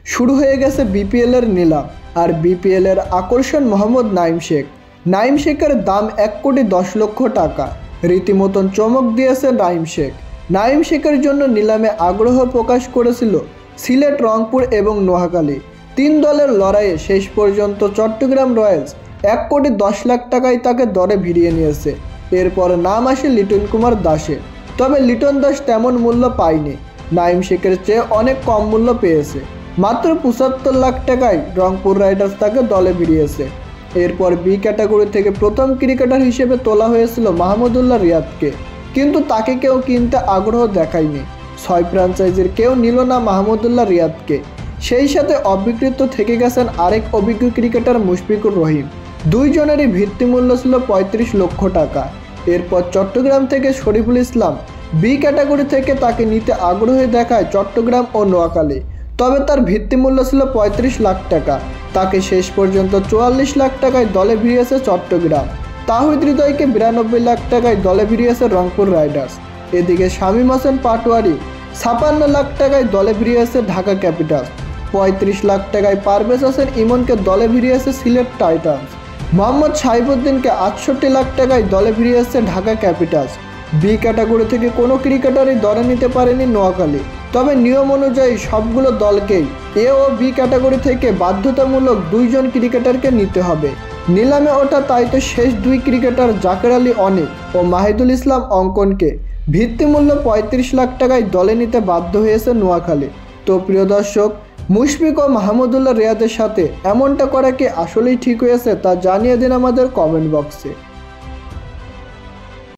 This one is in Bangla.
শুরু হয়ে গেছে বিপিএল এর নিলাম। আর বিপিএল এর আকর্ষণ মোহাম্মদ নাঈম শেখ। নাঈম শেখের দাম 1,10,00,000 টাকা। রীতিমতন চমক দিয়েছে নাঈম শেখ। নাঈম শেখের জন্য নিলামে আগ্রহ প্রকাশ করেছিল সিলেট, রংপুর এবং নোয়াখালী। 3 দলের লড়াইয়ে শেষ পর্যন্ত চট্টগ্রাম রয়্যালস 1,10,00,000 টাকায় তাকে দরে ভিড়িয়ে নিয়েছে। এরপর নাম আসে লিটন কুমার দাসের। তবে লিটন দাস তেমন মূল্য পায়নি, নাঈম শেখের চেয়ে অনেক কম মূল্য পেয়েছে। মাত্র 75 লাখ টাকায় রংপুর রাইডার্স তাকে দলে ভিড়িয়েছে। এরপর বি ক্যাটাগরি থেকে প্রথম ক্রিকেটার হিসেবে তোলা হয়েছিল মাহমুদুল্লাহ রিয়াদকে, কিন্তু তাকে কেউ কিনতে আগ্রহ দেখায়নি। 6 ফ্র্যাঞ্চাইজির কেউ নিল না মাহমুদুল্লাহ রিয়াদকে। সেই সাথে অবিকৃত থেকে গেছেন আরেক অভিজ্ঞ ক্রিকেটার মুশফিকুর রহিম। দুইজনেরই ভিত্তিমূল্য ছিল 35 লক্ষ টাকা। এরপর চট্টগ্রাম থেকে শরীফুল ইসলাম বি ক্যাটাগরি থেকে তাকে নিতে আগ্রহী দেখায় চট্টগ্রাম ও নোয়াখালী। তবে তার ভিত্তিমূল্য ছিল 35 লাখ টাকা। তাকে শেষ পর্যন্ত 44 লাখ টাকায় দলে ভিড়িয়েছে চট্টগ্রাম। তাহিদ হৃদয়কে 92 লাখ টাকায় দলে ভিড়িয়েছে রংপুর রাইডার্স। এদিকে শামীম হোসেন পাটোয়ারি 56 লাখ টাকায় দলে ভিড়িয়েছে ঢাকা ক্যাপিটালস। 35 লাখ টাকায় পারভেজ হোসেন ইমনকে দলে ভিড়িয়েছে সিলেট টাইটান্স। মোহাম্মদ সাইফুদ্দিনকে 68 লাখ টাকায় দলে ভিড়িয়েছে ঢাকা ক্যাপিটালস। বি ক্যাটাগরি থেকে কোনো ক্রিকেটারই দলে নিতে পারেনি নোয়াখালী। তবে নিয়ম অনুযায়ী সবগুলো দলকেই এ ও বি ক্যাটাগরি থেকে বাধ্যতামূলক 2 জন ক্রিকেটারকে নিতে হবে। নিলামে ওঠা তাই তো শেষ 2 ক্রিকেটার জাকের আলী অনিক ও মাহিদুল ইসলাম অঙ্কনকে ভিত্তিমূল্য 35 লাখ টাকায় দলে নিতে বাধ্য হয়েছে নোয়াখালী। তো প্রিয় দর্শক, মুশফিক ও মাহমুদুল্লাহ রিয়াদের সাথে এমনটা করা কি আসলেই ঠিক হয়েছে তা জানিয়ে দিন আমাদের কমেন্ট বক্সে।